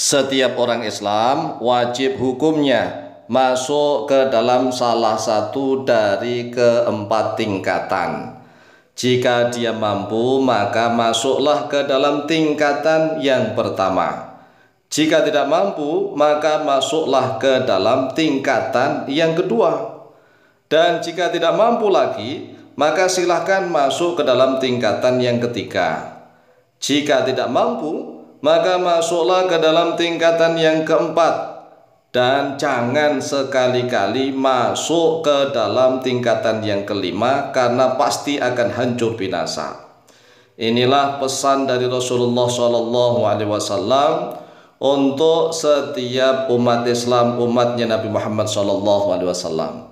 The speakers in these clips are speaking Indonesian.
Setiap orang Islam wajib hukumnya masuk ke dalam salah satu dari keempat tingkatan. Jika dia mampu, maka masuklah ke dalam tingkatan yang pertama. Jika tidak mampu, maka masuklah ke dalam tingkatan yang kedua. Dan jika tidak mampu lagi, maka silahkan masuk ke dalam tingkatan yang ketiga. Jika tidak mampu, maka masuklah ke dalam tingkatan yang keempat. Dan jangan sekali-kali masuk ke dalam tingkatan yang kelima, karena pasti akan hancur binasa. Inilah pesan dari Rasulullah SAW untuk setiap umat Islam, umatnya Nabi Muhammad SAW.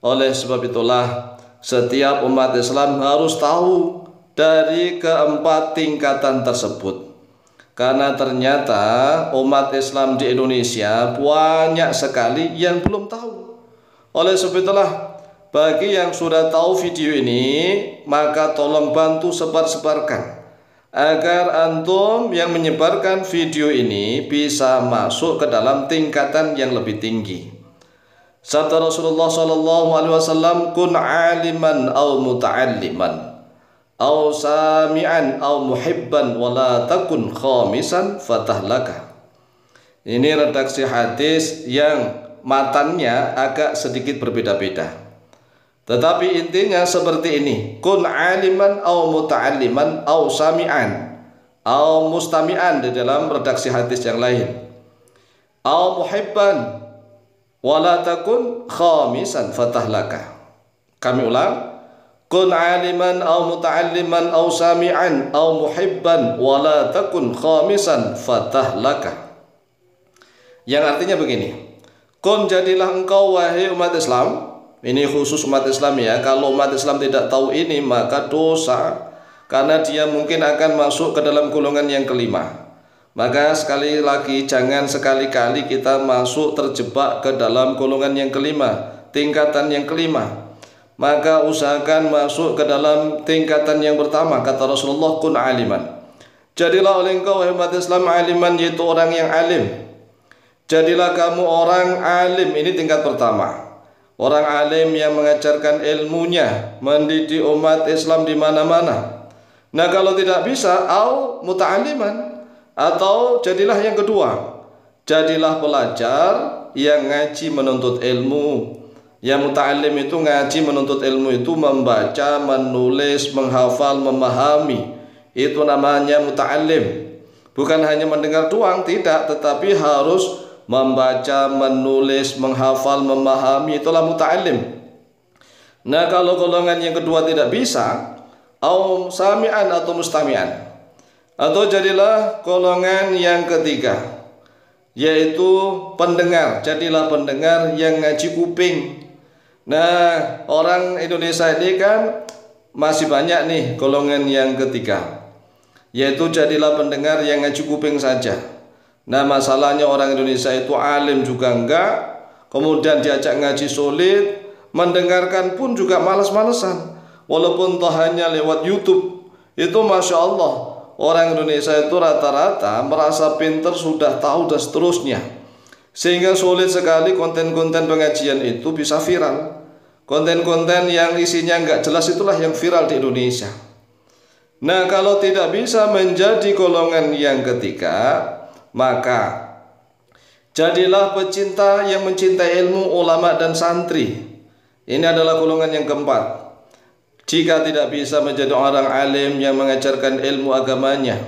Oleh sebab itulah setiap umat Islam harus tahu dari keempat tingkatan tersebut. Karena ternyata umat Islam di Indonesia banyak sekali yang belum tahu. Oleh sebab itulah, bagi yang sudah tahu video ini, maka tolong bantu sebar-sebarkan agar antum yang menyebarkan video ini bisa masuk ke dalam tingkatan yang lebih tinggi. Sabda Rasulullah SAW, kun aliman au muta'alliman au sami'an au muhibban wala takun khamisan fatahlaka. Ini redaksi hadis yang matannya agak sedikit berbeda-beda, tetapi intinya seperti ini: kun aliman au muta'alliman au sami'an au mustami'an di dalam redaksi hadis yang lain, au muhibban wala takun khamisan fatahlaka. Kami ulang: kun aliman au muta'alliman au sami'an au muhibban wala takun khamisan fatahlaka. Yang artinya begini: kun, jadilah engkau wahai umat Islam. Ini khusus umat Islam ya. Kalau umat Islam tidak tahu ini maka dosa, karena dia mungkin akan masuk ke dalam golongan yang kelima. Maka sekali lagi, jangan sekali-kali kita masuk terjebak ke dalam golongan yang kelima, tingkatan yang kelima. Maka usahakan masuk ke dalam tingkatan yang pertama. Kata Rasulullah, kun aliman. Jadilah oleh engkau umat Islam aliman, yaitu orang yang alim. Jadilah kamu orang alim. Ini tingkat pertama. Orang alim yang mengajarkan ilmunya, mendidik umat Islam di mana-mana. Nah, kalau tidak bisa, au muta'aliman, atau jadilah yang kedua, jadilah pelajar yang ngaji menuntut ilmu. Yang muta'alim itu ngaji menuntut ilmu itu membaca, menulis, menghafal, memahami. Itu namanya muta'alim. Bukan hanya mendengar doang, tidak, tetapi harus membaca, menulis, menghafal, memahami. Itulah muta'alim. Nah, kalau golongan yang kedua tidak bisa, au sami'an atau mustami'an, atau jadilah golongan yang ketiga, yaitu pendengar. Jadilah pendengar yang ngaji kuping. Nah, orang Indonesia ini kan masih banyak nih golongan yang ketiga, yaitu jadilah pendengar yang ngaji kuping saja. Nah, masalahnya orang Indonesia itu alim juga enggak, kemudian diajak ngaji sulit, mendengarkan pun juga malas-malesan. Walaupun toh hanya lewat YouTube, itu Masya Allah, orang Indonesia itu rata-rata merasa pinter, sudah tahu dan seterusnya, sehingga sulit sekali konten-konten pengajian itu bisa viral. Konten-konten yang isinya enggak jelas itulah yang viral di Indonesia. Nah, kalau tidak bisa menjadi golongan yang ketiga, maka jadilah pecinta yang mencintai ilmu, ulama dan santri. Ini adalah golongan yang keempat. Jika tidak bisa menjadi orang alim yang mengajarkan ilmu agamanya,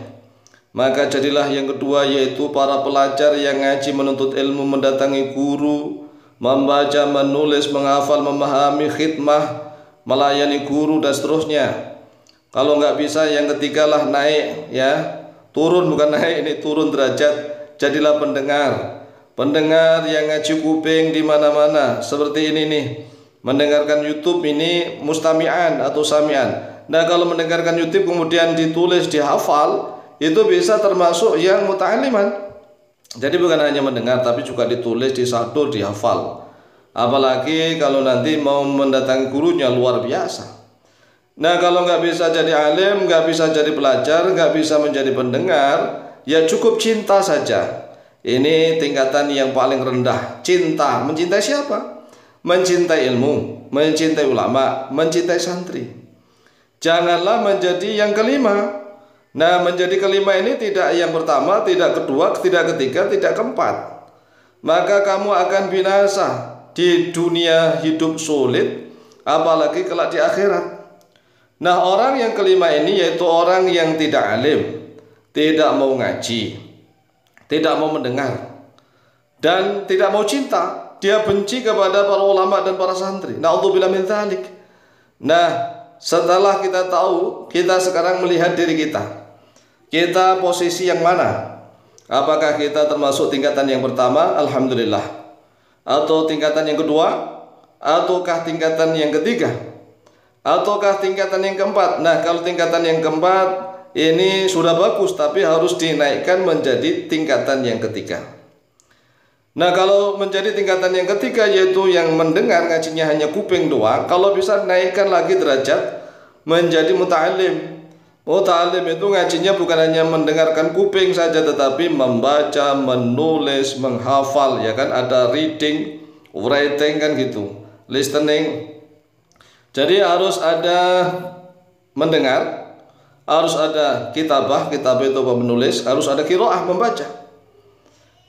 maka jadilah yang kedua, yaitu para pelajar yang ngaji menuntut ilmu, mendatangi guru, membaca, menulis, menghafal, memahami, khidmah, melayani guru dan seterusnya. Kalau nggak bisa, yang ketiga lah naik ya, turun, bukan naik, ini turun derajat. Jadilah pendengar, pendengar yang ngaji kuping di mana-mana. Seperti ini nih, mendengarkan YouTube ini mustami'an atau sami'an. Nah, kalau mendengarkan YouTube kemudian ditulis, dihafal, itu bisa termasuk yang muta'aliman. Jadi bukan hanya mendengar, tapi juga ditulis, disadur, dihafal. Apalagi kalau nanti mau mendatangi gurunya, luar biasa. Nah, kalau nggak bisa jadi alim, nggak bisa jadi pelajar, nggak bisa menjadi pendengar, ya cukup cinta saja. Ini tingkatan yang paling rendah. Cinta, mencintai siapa? Mencintai ilmu, mencintai ulama, mencintai santri. Janganlah menjadi yang kelima. Nah, menjadi kelima ini tidak yang pertama, tidak kedua, tidak ketiga, tidak keempat. Maka kamu akan binasa di dunia hidup sulit, apalagi kelak di akhirat. Nah, orang yang kelima ini yaitu orang yang tidak alim, tidak mau ngaji, tidak mau mendengar, dan tidak mau cinta. Dia benci kepada para ulama dan para santri. Na'udzubillah min dzalik. Nah, setelah kita tahu, kita sekarang melihat diri kita. Kita posisi yang mana? Apakah kita termasuk tingkatan yang pertama? Alhamdulillah. Atau tingkatan yang kedua? Ataukah tingkatan yang ketiga? Ataukah tingkatan yang keempat? Nah, kalau tingkatan yang keempat ini sudah bagus, tapi harus dinaikkan menjadi tingkatan yang ketiga. Nah, kalau menjadi tingkatan yang ketiga, yaitu yang mendengar ngajinya hanya kuping doang, kalau bisa naikkan lagi derajat menjadi muta'alim. Muta'alim itu ngajinya bukan hanya mendengarkan kuping saja, tetapi membaca, menulis, menghafal, ya kan, ada reading, writing kan gitu, listening. Jadi harus ada mendengar, harus ada kitabah, kitabah itu menulis, harus ada qiraah, membaca.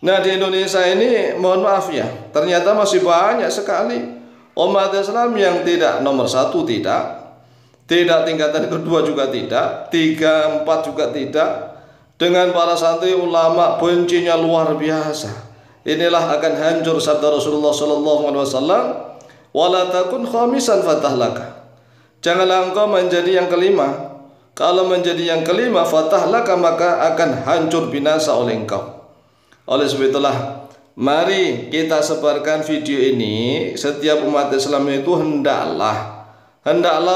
Nah, di Indonesia ini mohon maaf ya, ternyata masih banyak sekali umat Islam yang tidak nomor satu, tidak tingkatan kedua juga tidak, 3, 4 juga tidak. Dengan para santri ulama bencinya luar biasa. Inilah akan hancur sabda Rasulullah SAW, wala takun khamisan fatahlaka. Janganlah engkau menjadi yang kelima. Kalau menjadi yang kelima, fatahlaka, maka akan hancur binasa oleh engkau. Oleh sebab itulah, mari kita sebarkan video ini. Setiap umat Islam itu hendaklah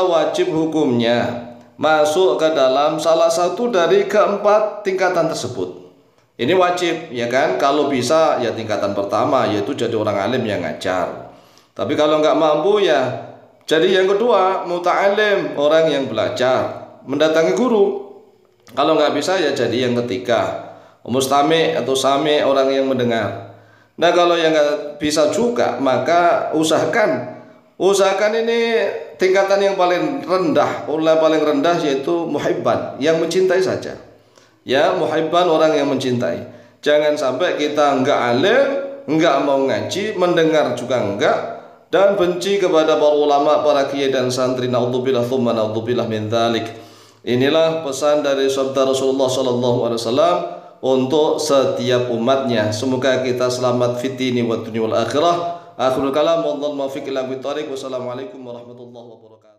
wajib hukumnya masuk ke dalam salah satu dari keempat tingkatan tersebut. Ini wajib, ya kan? Kalau bisa ya tingkatan pertama, yaitu jadi orang alim yang ngajar. Tapi kalau nggak mampu ya jadi yang kedua, muta'alim, orang yang belajar, mendatangi guru. Kalau nggak bisa ya jadi yang ketiga, mustami atau sami, orang yang mendengar. Nah, kalau yang nggak bisa juga, maka usahakan ini tingkatan yang paling rendah, yaitu muhibban, yang mencintai saja. Ya, muhibban, orang yang mencintai. Jangan sampai kita enggak alim, enggak mau ngaji, mendengar juga enggak, dan benci kepada para ulama, para kiai dan santri. Naudzubillah tsumma naudzubillah min dzalik. Inilah pesan dari sabda Rasulullah SAW untuk setiap umatnya. Semoga kita selamat fitini wa dunya wal akhirah. Akhirul kalam, wallahu muwaffiq ila aqwamit thoriq. Wassalamualaikum warahmatullahi wabarakatuh.